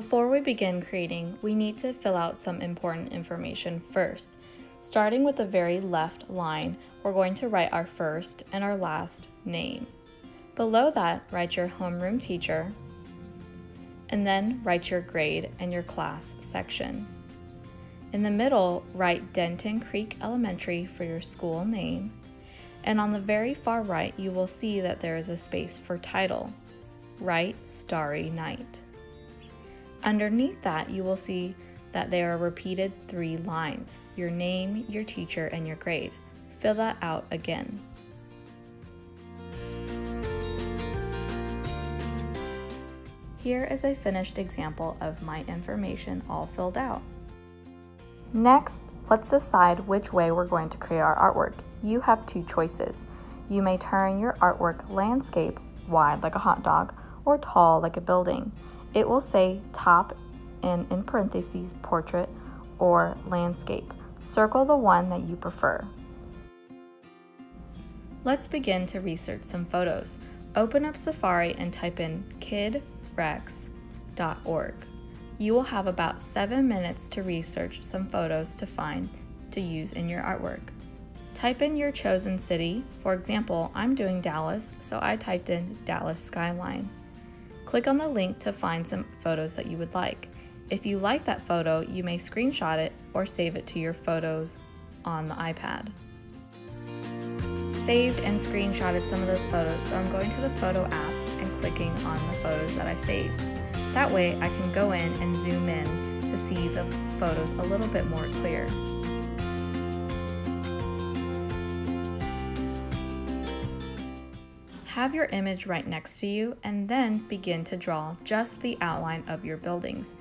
Before we begin creating, we need to fill out some important information first. Starting with the very left line, we're going to write our first and our last name. Below that, write your homeroom teacher, and then write your grade and your class section. In the middle, write Denton Creek Elementary for your school name, and on the very far right, you will see that there is a space for title. Write Starry Night. Underneath that, you will see that there are repeated 3 lines, your name, your teacher, and your grade. Fill that out again. Here is a finished example of my information all filled out. Next, let's decide which way we're going to create our artwork. You have 2 choices. You may turn your artwork landscape, wide like a hot dog, or tall like a building. It will say top and in parentheses portrait or landscape. Circle the one that you prefer. Let's begin to research some photos. Open up Safari and type in kidrex.org. You will have about 7 minutes to research some photos to find to use in your artwork. Type in your chosen city. For example, I'm doing Dallas, so I typed in Dallas skyline. Click on the link to find some photos that you would like. If you like that photo, you may screenshot it or save it to your photos on the iPad. Saved and screenshotted some of those photos, so I'm going to the photo app and clicking on the photos that I saved. That way I can go in and zoom in to see the photos a little bit more clear. Have your image right next to you and then begin to draw just the outline of your buildings.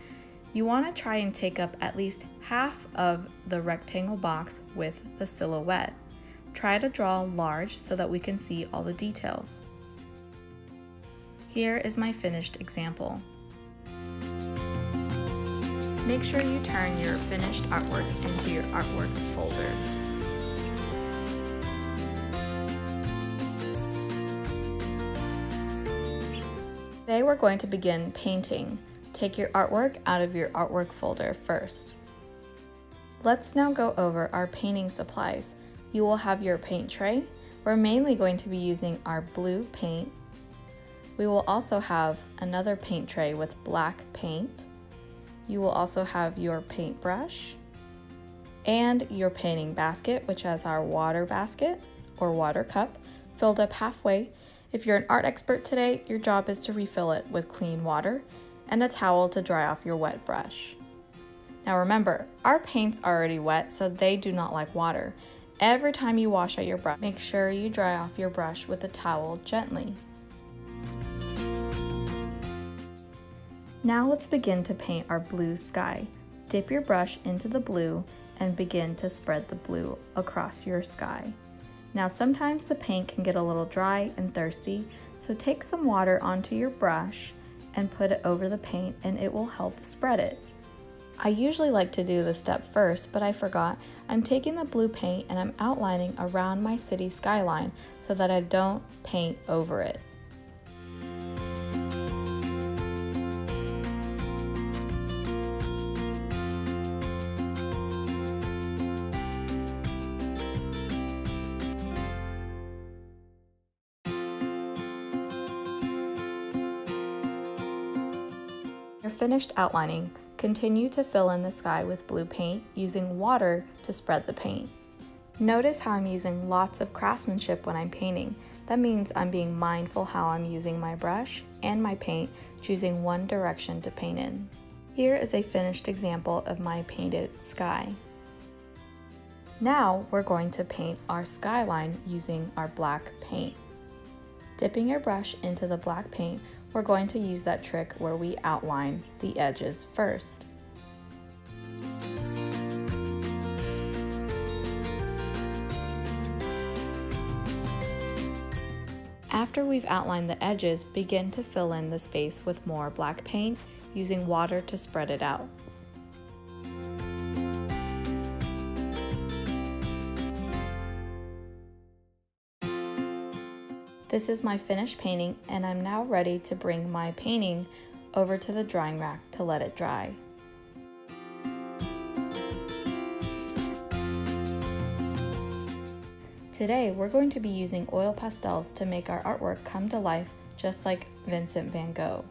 You want to try and take up at least half of the rectangle box with the silhouette. Try to draw large so that we can see all the details. Here is my finished example. Make sure you turn your finished artwork into your artwork folder. Today we're going to begin painting. Take your artwork out of your artwork folder first. Let's now go over our painting supplies. You will have your paint tray. We're mainly going to be using our blue paint. We will also have another paint tray with black paint. You will also have your paintbrush and your painting basket, which has our water basket or water cup filled up halfway. If you're an art expert today, your job is to refill it with clean water and a towel to dry off your wet brush. Now remember, our paint's already wet, so they do not like water. Every time you wash out your brush, make sure you dry off your brush with a towel gently. Now let's begin to paint our blue sky. Dip your brush into the blue and begin to spread the blue across your sky. Now sometimes the paint can get a little dry and thirsty, so take some water onto your brush and put it over the paint and it will help spread it. I usually like to do this step first, but I forgot. I'm taking the blue paint and I'm outlining around my city skyline so that I don't paint over it. You're finished outlining. Continue to fill in the sky with blue paint using water to spread the paint. Notice how I'm using lots of craftsmanship when I'm painting. That means I'm being mindful how I'm using my brush and my paint, choosing one direction to paint in. Here is a finished example of my painted sky. Now we're going to paint our skyline using our black paint. Dipping your brush into the black paint, we're going to use that trick where we outline the edges first. After we've outlined the edges, begin to fill in the space with more black paint, using water to spread it out. This is my finished painting, and I'm now ready to bring my painting over to the drying rack to let it dry. Today, we're going to be using oil pastels to make our artwork come to life just like Vincent van Gogh.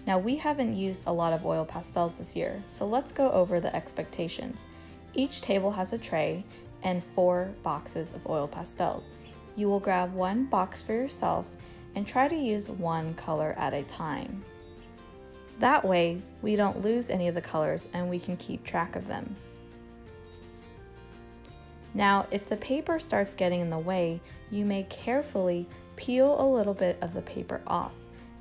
Now, we haven't used a lot of oil pastels this year, so let's go over the expectations. Each table has a tray and 4 boxes of oil pastels. You will grab 1 box for yourself and try to use 1 color at a time. That way, we don't lose any of the colors and we can keep track of them. Now, if the paper starts getting in the way, you may carefully peel a little bit of the paper off.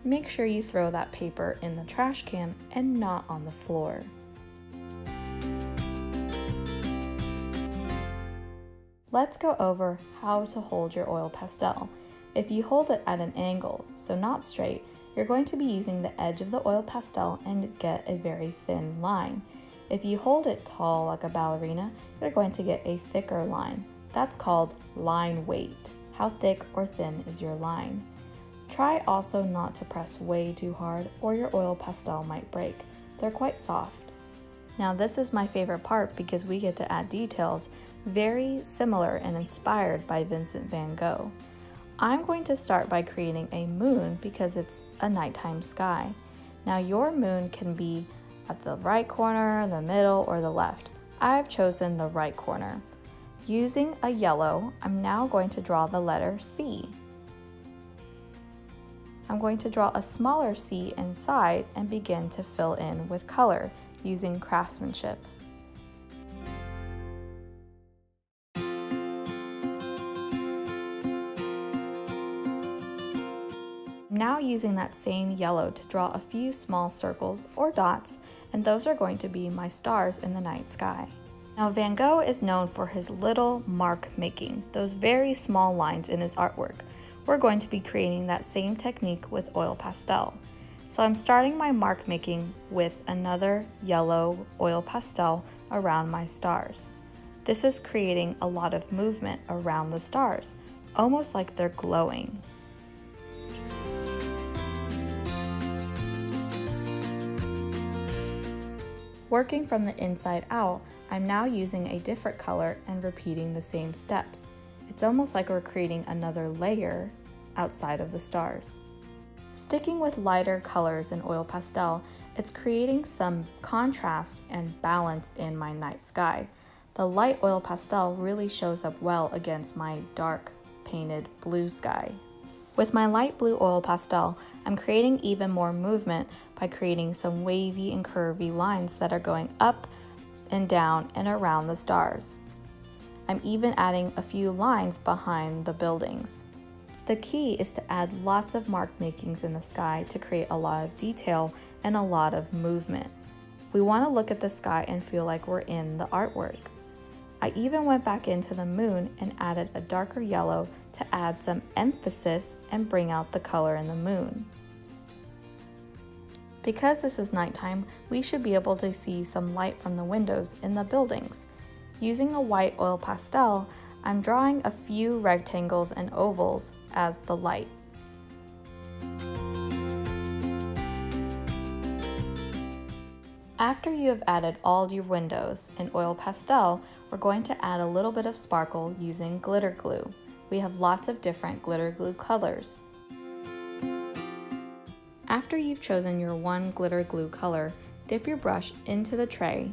Make sure you throw that paper in the trash can and not on the floor. Let's go over how to hold your oil pastel. If you hold it at an angle, so not straight, you're going to be using the edge of the oil pastel and get a very thin line. If you hold it tall like a ballerina, you're going to get a thicker line. That's called line weight. How thick or thin is your line? Try also not to press way too hard or your oil pastel might break. They're quite soft. Now this is my favorite part because we get to add details very similar and inspired by Vincent van Gogh. I'm going to start by creating a moon because it's a nighttime sky. Now your moon can be at the right corner, the middle, or the left. I've chosen the right corner. Using a yellow, I'm now going to draw the letter C. I'm going to draw a smaller C inside and begin to fill in with color using craftsmanship. I'm now using that same yellow to draw a few small circles or dots, and those are going to be my stars in the night sky. Now Van Gogh is known for his little mark making, those very small lines in his artwork. We're going to be creating that same technique with oil pastel. So I'm starting my mark making with another yellow oil pastel around my stars. This is creating a lot of movement around the stars, almost like they're glowing. Working from the inside out, I'm now using a different color and repeating the same steps. It's almost like we're creating another layer outside of the stars. Sticking with lighter colors in oil pastel, it's creating some contrast and balance in my night sky. The light oil pastel really shows up well against my dark painted blue sky. With my light blue oil pastel, I'm creating even more movement by creating some wavy and curvy lines that are going up and down and around the stars. I'm even adding a few lines behind the buildings. The key is to add lots of mark makings in the sky to create a lot of detail and a lot of movement. We want to look at the sky and feel like we're in the artwork. I even went back into the moon and added a darker yellow to add some emphasis and bring out the color in the moon. Because this is nighttime, we should be able to see some light from the windows in the buildings. Using a white oil pastel, I'm drawing a few rectangles and ovals as the light. After you have added all your windows in oil pastel, we're going to add a little bit of sparkle using glitter glue. We have lots of different glitter glue colors. After you've chosen your one glitter glue color, dip your brush into the tray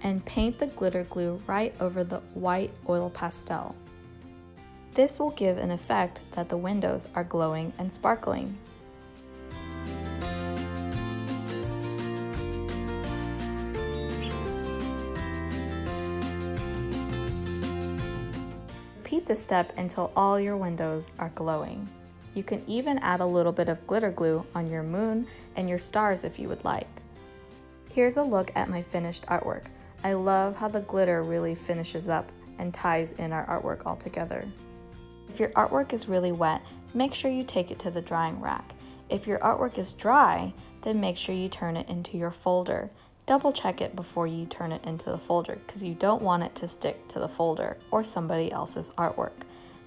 and paint the glitter glue right over the white oil pastel. This will give an effect that the windows are glowing and sparkling. Repeat this step until all your windows are glowing. You can even add a little bit of glitter glue on your moon and your stars if you would like. Here's a look at my finished artwork. I love how the glitter really finishes up and ties in our artwork all together. If your artwork is really wet, make sure you take it to the drying rack. If your artwork is dry, then make sure you turn it into your folder. Double check it before you turn it into the folder because you don't want it to stick to the folder or somebody else's artwork.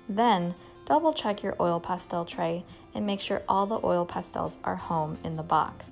Then, double check your oil pastel tray and make sure all the oil pastels are home in the box.